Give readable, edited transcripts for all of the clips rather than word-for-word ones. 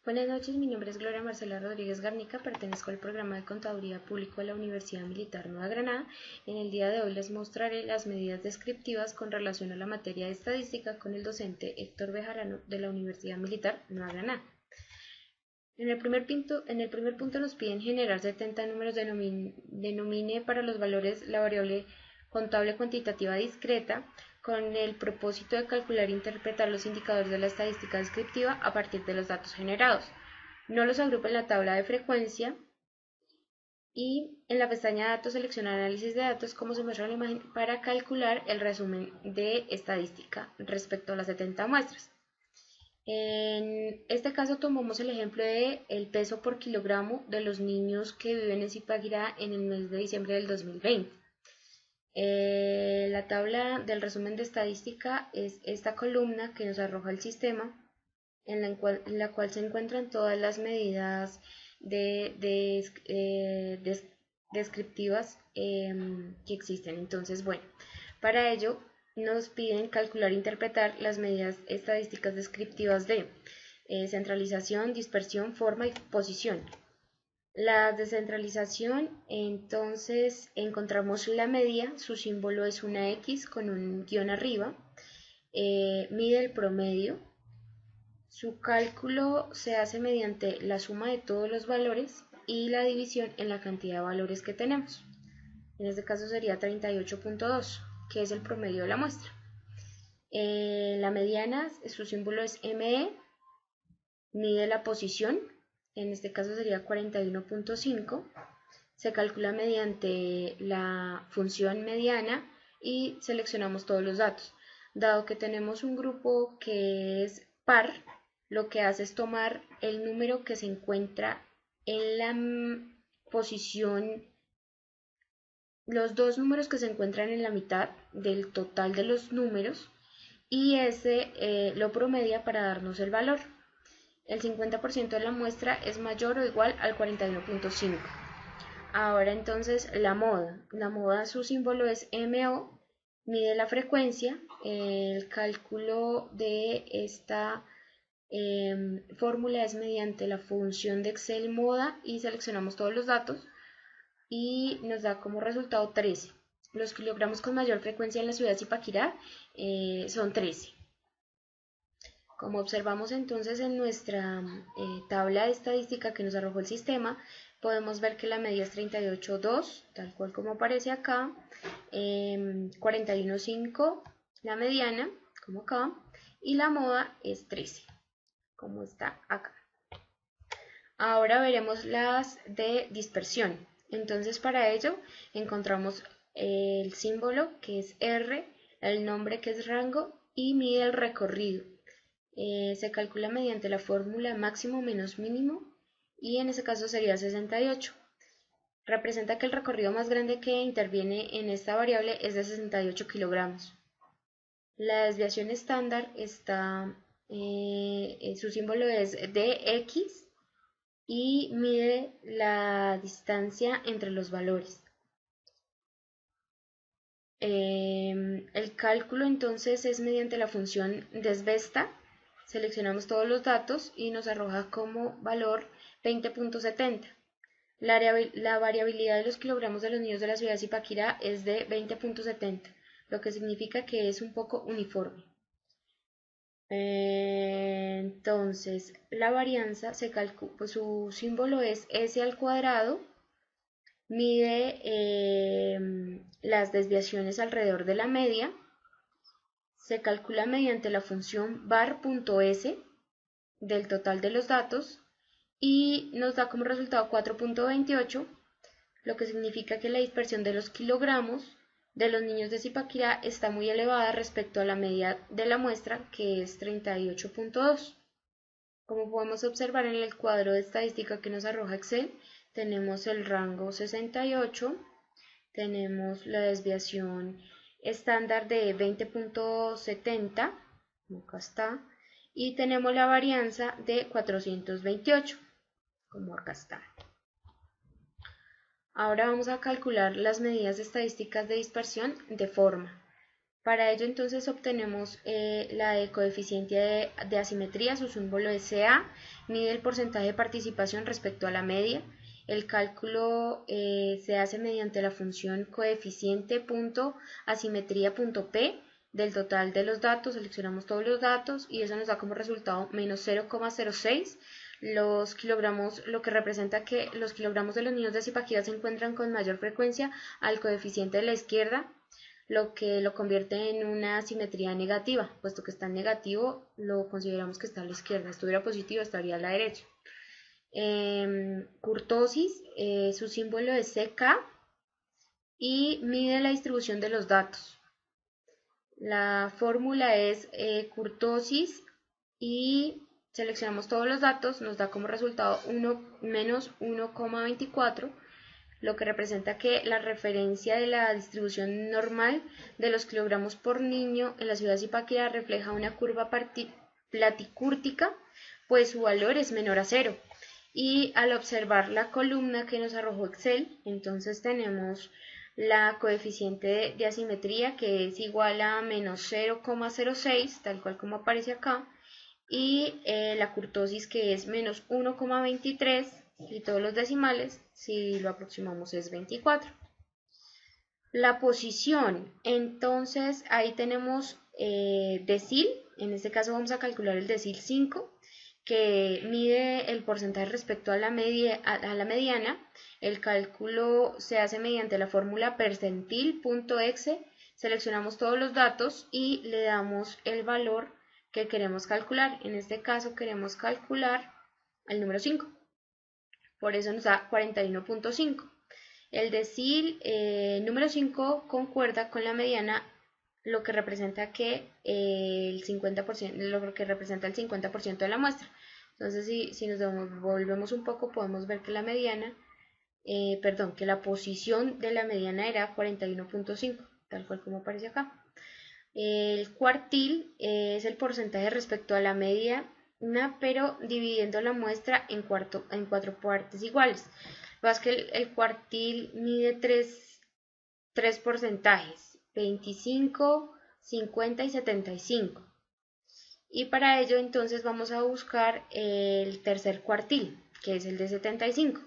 Buenas noches, mi nombre es Gloria Marcela Rodríguez Garnica, pertenezco al programa de Contaduría Público de la Universidad Militar Nueva Granada. En el día de hoy les mostraré las medidas descriptivas con relación a la materia de estadística con el docente Héctor Bejarano de la Universidad Militar Nueva Granada. En el primer punto nos piden generar 70 números denomine para los valores la variable contable cuantitativa discreta con el propósito de calcular e interpretar los indicadores de la estadística descriptiva a partir de los datos generados. No los agrupa en la tabla de frecuencia y en la pestaña Datos selecciona Análisis de datos como se muestra en la imagen para calcular el resumen de estadística respecto a las 70 muestras. En este caso tomamos el ejemplo de el peso por kilogramo de los niños que viven en Zipaquirá en el mes de diciembre del 2020. La tabla del resumen de estadística es esta columna que nos arroja el sistema, en la cual se encuentran todas las medidas descriptivas que existen. Entonces, bueno, para ello nos piden calcular e interpretar las medidas estadísticas descriptivas de centralización, dispersión, forma y posición. La descentralización, entonces encontramos la media, su símbolo es una X con un guión arriba, mide el promedio, su cálculo se hace mediante la suma de todos los valores y la división en la cantidad de valores que tenemos. En este caso sería 38.2, que es el promedio de la muestra. La mediana, su símbolo es ME, mide la posición, en este caso sería 41.5, se calcula mediante la función mediana y seleccionamos todos los datos. Dado que tenemos un grupo que es par, lo que hace es tomar el número que se encuentra en la posición, los dos números que se encuentran en la mitad del total de los números y ese lo promedia para darnos el valor. El 50% de la muestra es mayor o igual al 41.5. Ahora entonces la moda su símbolo es MO, mide la frecuencia, el cálculo de esta fórmula es mediante la función de Excel moda y seleccionamos todos los datos y nos da como resultado 13. Los kilogramos con mayor frecuencia en la ciudad de Zipaquirá son 13. Como observamos entonces en nuestra tabla de estadística que nos arrojó el sistema, podemos ver que la media es 38.2, tal cual como aparece acá, 41.5 la mediana, como acá, y la moda es 13, como está acá. Ahora veremos las de dispersión. Entonces para ello encontramos el símbolo que es R, el nombre que es rango y mide el recorrido. Se calcula mediante la fórmula máximo menos mínimo y en ese caso sería 68. Representa que el recorrido más grande que interviene en esta variable es de 68 kilogramos. La desviación estándar está, su símbolo es dx y mide la distancia entre los valores. El cálculo entonces es mediante la función desvesta. Seleccionamos todos los datos y nos arroja como valor 20.70. La variabilidad de los kilogramos de los niños de la ciudad de Zipaquirá es de 20.70, lo que significa que es un poco uniforme. Entonces, la varianza se calcula, pues su símbolo es S al cuadrado, mide las desviaciones alrededor de la media, se calcula mediante la función var.s del total de los datos y nos da como resultado 4.28, lo que significa que la dispersión de los kilogramos de los niños de Zipaquirá está muy elevada respecto a la media de la muestra, que es 38.2. Como podemos observar en el cuadro de estadística que nos arroja Excel, tenemos el rango 68, tenemos la desviación estándar de 20.70, acá está, y tenemos la varianza de 428, como acá está. Ahora vamos a calcular las medidas estadísticas de dispersión de forma. Para ello entonces obtenemos la de coeficiente de asimetría, su símbolo es CA, mide el porcentaje de participación respecto a la media. El cálculo se hace mediante la función coeficiente.asimetría.p del total de los datos, seleccionamos todos los datos y eso nos da como resultado menos 0,06 los kilogramos, lo que representa que los kilogramos de los niños de Zipaquirá se encuentran con mayor frecuencia al coeficiente de la izquierda, lo que lo convierte en una simetría negativa, puesto que está en negativo, lo consideramos que está a la izquierda, si estuviera positivo estaría a la derecha. Kurtosis, su símbolo es CK y mide la distribución de los datos. La fórmula es kurtosis y seleccionamos todos los datos, nos da como resultado menos 1,24, lo que representa que la referencia de la distribución normal de los kilogramos por niño en la ciudad de Zipaquirá refleja una curva platicúrtica, pues su valor es menor a 0. Y al observar la columna que nos arrojó Excel, entonces tenemos la coeficiente de asimetría que es igual a menos 0,06, tal cual como aparece acá, y la kurtosis que es menos 1,23 y todos los decimales, si lo aproximamos, es 24. La posición, entonces ahí tenemos decil, en este caso vamos a calcular el decil 5, que mide el porcentaje respecto a la mediana. El cálculo se hace mediante la fórmula percentil.exe, seleccionamos todos los datos y le damos el valor que queremos calcular. En este caso queremos calcular el número 5, por eso nos da 41.5. El decil número 5 concuerda con la mediana, lo que representa que el 50%, lo que representa el 50% de la muestra. Entonces, si nos volvemos un poco, podemos ver que la mediana, que la posición de la mediana era 41.5, tal cual como aparece acá. El cuartil es el porcentaje respecto a la media, pero dividiendo la muestra en 4 partes iguales. Lo que pasa es que el cuartil mide tres porcentajes, 25, 50 y 75. Y para ello entonces vamos a buscar el tercer cuartil, que es el de 75.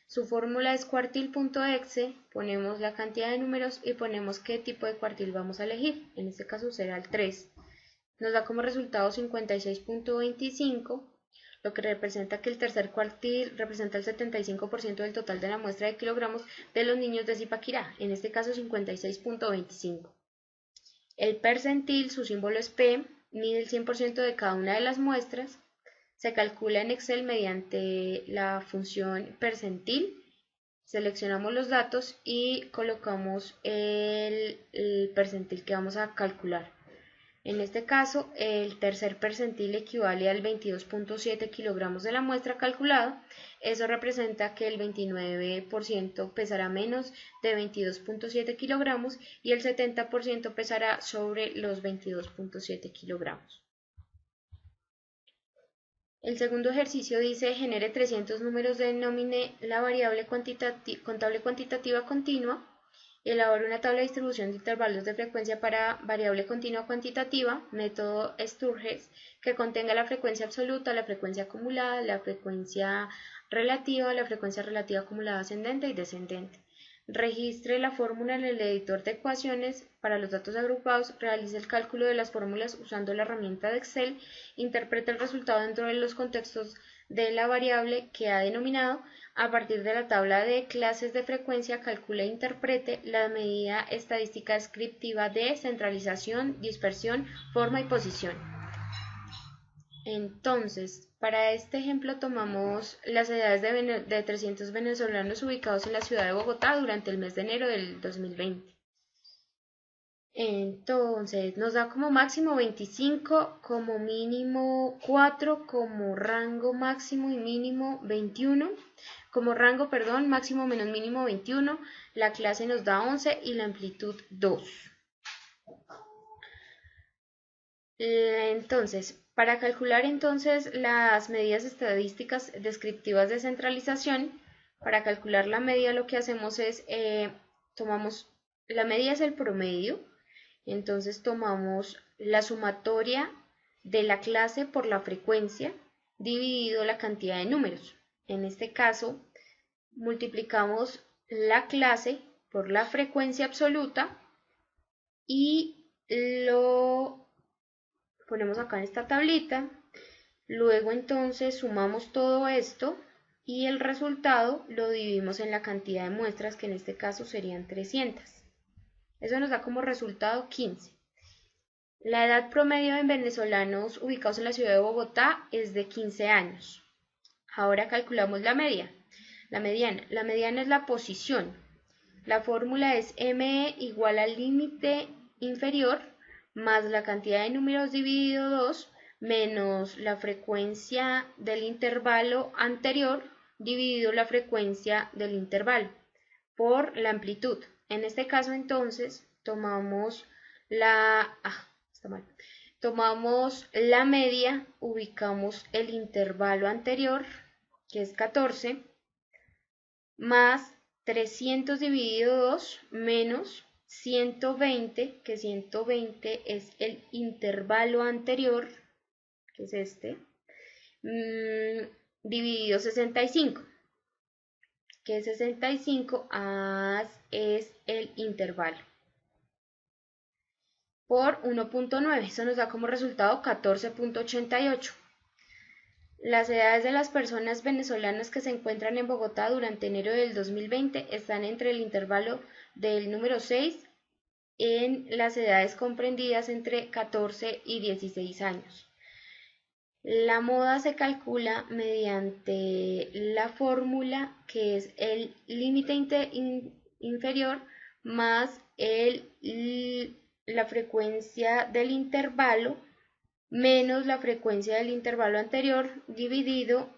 Su fórmula es cuartil.exe, ponemos la cantidad de números y ponemos qué tipo de cuartil vamos a elegir. En este caso será el 3. Nos da como resultado 56.25, lo que representa que el tercer cuartil representa el 75% del total de la muestra de kilogramos de los niños de Zipaquirá, en este caso 56.25. El percentil, su símbolo es P, mide el 100% de cada una de las muestras. Se calcula en Excel mediante la función percentil. Seleccionamos los datos y colocamos el percentil que vamos a calcular. En este caso, el tercer percentil equivale al 22.7 kilogramos de la muestra calculada. Eso representa que el 29% pesará menos de 22.7 kilogramos y el 70% pesará sobre los 22.7 kilogramos. El segundo ejercicio dice: genere 300 números, denomine la variable contable cuantitativa continua. Elabore una tabla de distribución de intervalos de frecuencia para variable continua cuantitativa, método Sturges, que contenga la frecuencia absoluta, la frecuencia acumulada, la frecuencia relativa acumulada ascendente y descendente. Registre la fórmula en el editor de ecuaciones para los datos agrupados, realice el cálculo de las fórmulas usando la herramienta de Excel, interprete el resultado dentro de los contextos de la variable que ha denominado. A partir de la tabla de clases de frecuencia, calcule e interprete la medida estadística descriptiva de centralización, dispersión, forma y posición. Entonces, para este ejemplo tomamos las edades de 300 venezolanos ubicados en la ciudad de Bogotá durante el mes de enero del 2020. Entonces, nos da como máximo 25, como mínimo 4, como rango máximo y mínimo 21, como rango, perdón, máximo menos mínimo 21, la clase nos da 11 y la amplitud 2. Entonces, para calcular entonces las medidas estadísticas descriptivas de centralización, para calcular la media lo que hacemos es, tomamos, la media es el promedio. Entonces tomamos la sumatoria de la clase por la frecuencia dividido la cantidad de números. En este caso, multiplicamos la clase por la frecuencia absoluta y lo ponemos acá en esta tablita. Luego entonces sumamos todo esto y el resultado lo dividimos en la cantidad de muestras, que en este caso serían 300. Eso nos da como resultado 15. La edad promedio de venezolanos ubicados en la ciudad de Bogotá es de 15 años. Ahora calculamos la media. La mediana es la posición. La fórmula es ME igual al límite inferior más la cantidad de números dividido 2 menos la frecuencia del intervalo anterior dividido la frecuencia del intervalo por la amplitud. En este caso entonces tomamos tomamos la media, ubicamos el intervalo anterior, que es 14, más 300 dividido 2 menos 120, que 120 es el intervalo anterior, que es este, dividido 65, que 65 es el intervalo, por 1.9, eso nos da como resultado 14.88. Las edades de las personas venezolanas que se encuentran en Bogotá durante enero del 2020 están entre el intervalo del número 6 en las edades comprendidas entre 14 y 16 años. La moda se calcula mediante la fórmula que es el límite inferior más la frecuencia del intervalo menos la frecuencia del intervalo anterior dividido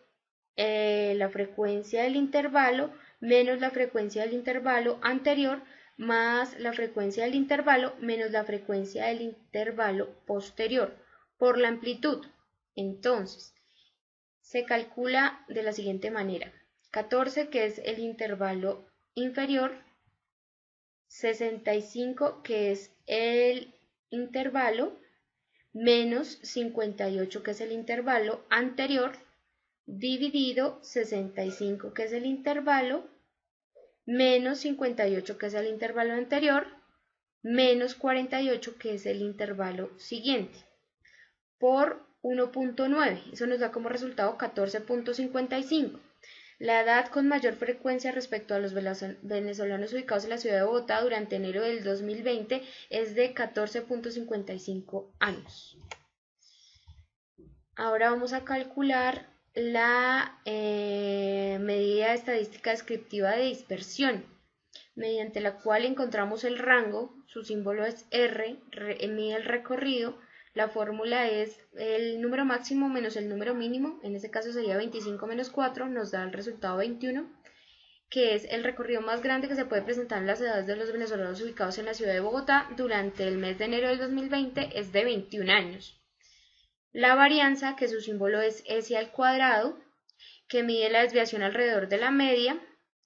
la frecuencia del intervalo menos la frecuencia del intervalo anterior más la frecuencia del intervalo menos la frecuencia del intervalo posterior por la amplitud. Entonces, se calcula de la siguiente manera: 14, que es el intervalo inferior, 65, que es el intervalo, menos 58, que es el intervalo anterior, dividido 65, que es el intervalo, menos 58, que es el intervalo anterior, menos 48, que es el intervalo siguiente, por 1.9. Eso nos da como resultado 14.55. La edad con mayor frecuencia respecto a los venezolanos ubicados en la ciudad de Bogotá durante enero del 2020 es de 14.55 años. Ahora vamos a calcular la medida estadística descriptiva de dispersión, mediante la cual encontramos el rango, su símbolo es R, mide el recorrido. La fórmula es el número máximo menos el número mínimo, en este caso sería 25 menos 4, nos da el resultado 21, que es el recorrido más grande que se puede presentar en las edades de los venezolanos ubicados en la ciudad de Bogotá durante el mes de enero del 2020 es de 21 años. La varianza, que su símbolo es S al cuadrado, que mide la desviación alrededor de la media,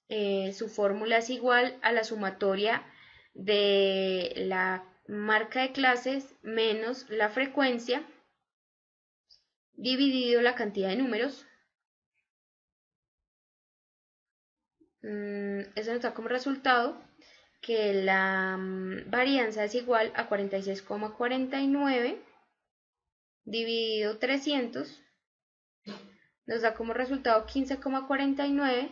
su fórmula es igual a la sumatoria de la marca de clases menos la frecuencia dividido la cantidad de números. Eso nos da como resultado que la varianza es igual a 46,49 dividido 300, nos da como resultado 15,49.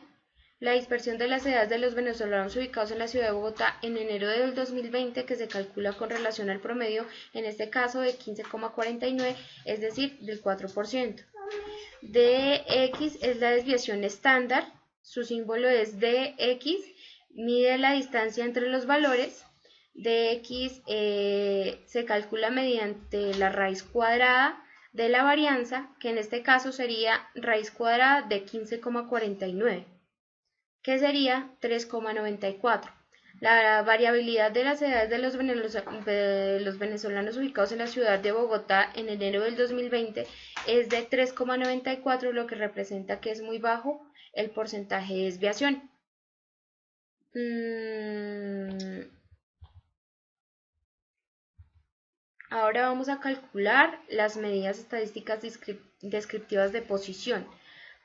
La dispersión de las edades de los venezolanos ubicados en la ciudad de Bogotá en enero del 2020, que se calcula con relación al promedio, en este caso de 15,49, es decir, del 4%. Dx es la desviación estándar, su símbolo es dx, mide la distancia entre los valores. Dx se calcula mediante la raíz cuadrada de la varianza, que en este caso sería raíz cuadrada de 15,49. que sería 3,94. La variabilidad de las edades de los venezolanos ubicados en la ciudad de Bogotá en enero del 2020 es de 3,94, lo que representa que es muy bajo el porcentaje de desviación. Ahora vamos a calcular las medidas estadísticas descriptivas de posición.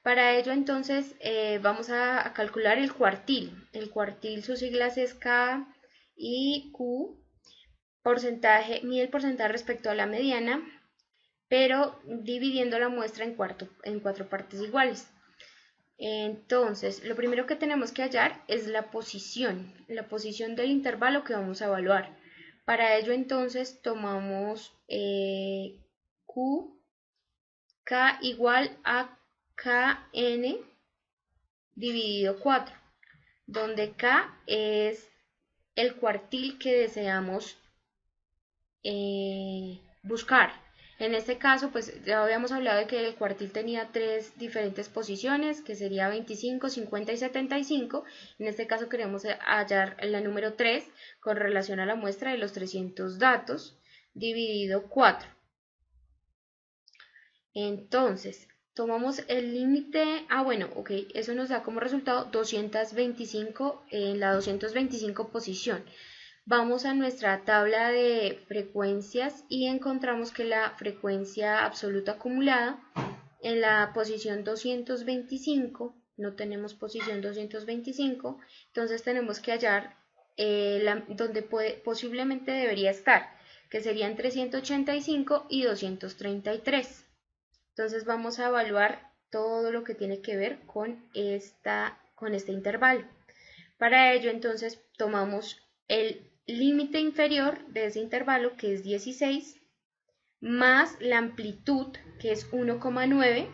Para ello entonces vamos a calcular el cuartil. El cuartil, sus siglas es K y Q. Mide el porcentaje respecto a la mediana, pero dividiendo la muestra en cuatro partes iguales. Entonces, lo primero que tenemos que hallar es la posición del intervalo que vamos a evaluar. Para ello entonces tomamos Q, K igual a Kn dividido 4, donde K es el cuartil que deseamos buscar. En este caso, pues ya habíamos hablado de que el cuartil tenía tres diferentes posiciones, que sería 25, 50 y 75. En este caso queremos hallar la número 3 con relación a la muestra de los 300 datos, dividido 4. Entonces, tomamos el límite, ok, eso nos da como resultado 225 en la 225 posición. Vamos a nuestra tabla de frecuencias y encontramos que la frecuencia absoluta acumulada en la posición 225, no tenemos posición 225, entonces tenemos que hallar donde posiblemente debería estar, que serían 385 y 233. Entonces vamos a evaluar todo lo que tiene que ver con este intervalo. Para ello entonces tomamos el límite inferior de ese intervalo, que es 16, más la amplitud, que es 1,9,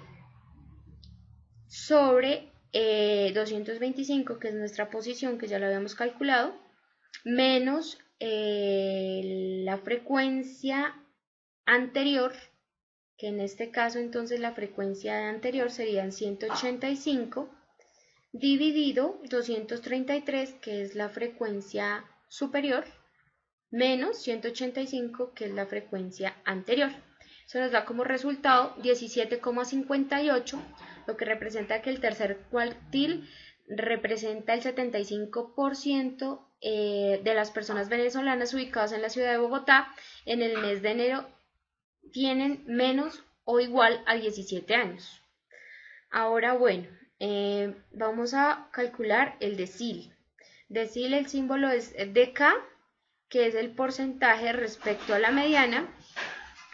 sobre 225, que es nuestra posición, que ya lo habíamos calculado, menos la frecuencia anterior, que en este caso entonces la frecuencia anterior serían 185, dividido 233, que es la frecuencia superior, menos 185, que es la frecuencia anterior. Eso nos da como resultado 17,58, lo que representa que el tercer cuartil representa el 75% de las personas venezolanas ubicadas en la ciudad de Bogotá en el mes de enero tienen menos o igual a 17 años. Ahora, bueno, vamos a calcular el decil. Decil, el símbolo es dk, que es el porcentaje respecto a la mediana.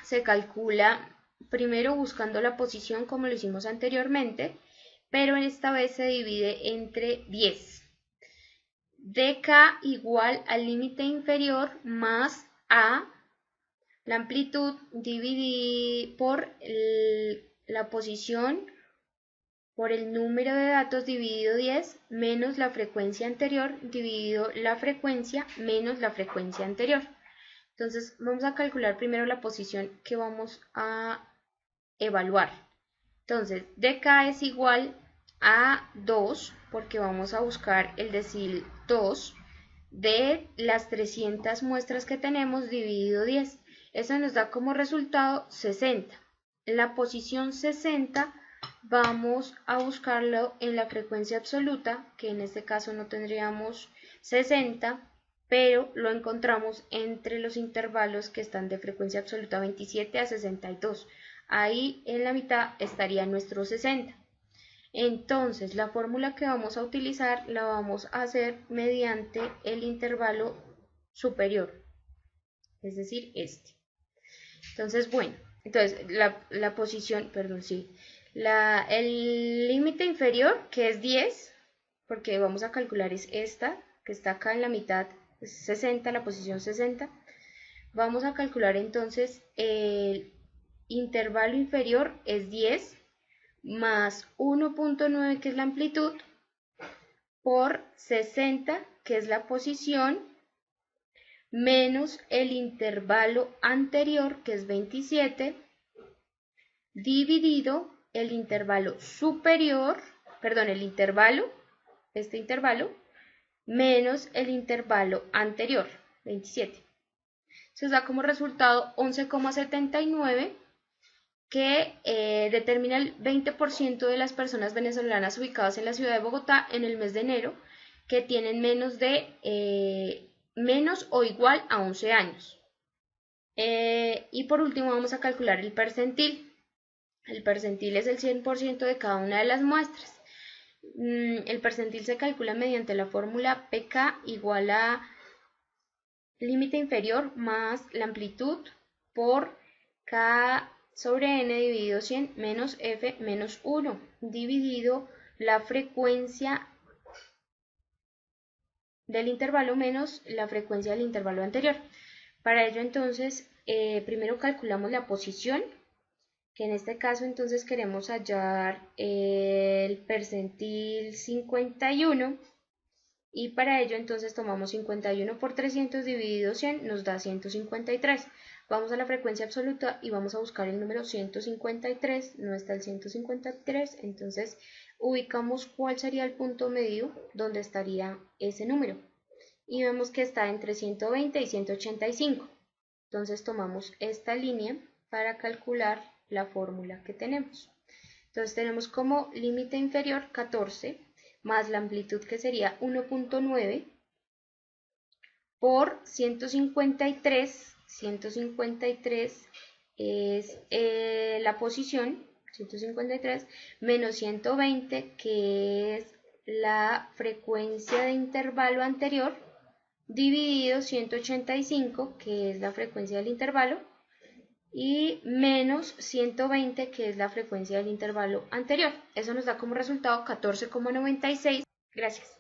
Se calcula primero buscando la posición como lo hicimos anteriormente, pero en esta vez se divide entre 10. dk igual al límite inferior más a la amplitud dividida por la posición por el número de datos dividido 10 menos la frecuencia anterior dividido la frecuencia menos la frecuencia anterior. Entonces vamos a calcular primero la posición que vamos a evaluar. Entonces dk es igual a 2, porque vamos a buscar el decil 2 de las 300 muestras que tenemos dividido 10. Eso nos da como resultado 60. La posición 60 vamos a buscarlo en la frecuencia absoluta, que en este caso no tendríamos 60, pero lo encontramos entre los intervalos que están de frecuencia absoluta 27 a 62. Ahí en la mitad estaría nuestro 60. Entonces, la fórmula que vamos a utilizar la vamos a hacer mediante el intervalo superior, es decir, este. Entonces, bueno, la posición, perdón, sí, el límite inferior, que es 10, porque vamos a calcular es esta, que está acá en la mitad, es 60, la posición 60. Vamos a calcular entonces el intervalo inferior es 10 más 1,9, que es la amplitud, por 60, que es la posición, menos el intervalo anterior, que es 27, dividido el intervalo superior, perdón, este intervalo, menos el intervalo anterior, 27. Eso da como resultado 11,79, que determina el 20% de las personas venezolanas ubicadas en la ciudad de Bogotá en el mes de enero, que tienen menos o igual a 11 años. Y por último vamos a calcular el percentil. El percentil es el 100% de cada una de las muestras. El percentil se calcula mediante la fórmula pk igual a límite inferior más la amplitud por k sobre n dividido 100 menos f menos 1 dividido la frecuencia del intervalo menos la frecuencia del intervalo anterior. Para ello entonces primero calculamos la posición, que en este caso entonces queremos hallar el percentil 51 y para ello entonces tomamos 51 por 300 dividido 100 nos da 153. Vamos a la frecuencia absoluta y vamos a buscar el número 153, no está el 153, entonces ubicamos cuál sería el punto medio donde estaría ese número y vemos que está entre 120 y 185. Entonces tomamos esta línea para calcular la fórmula que tenemos. Entonces tenemos como límite inferior 14 más la amplitud que sería 1.9 por 153. 153 es la posición, 153 menos 120 que es la frecuencia de intervalo anterior dividido 185 que es la frecuencia del intervalo y menos 120 que es la frecuencia del intervalo anterior. Eso nos da como resultado 14,96. Gracias.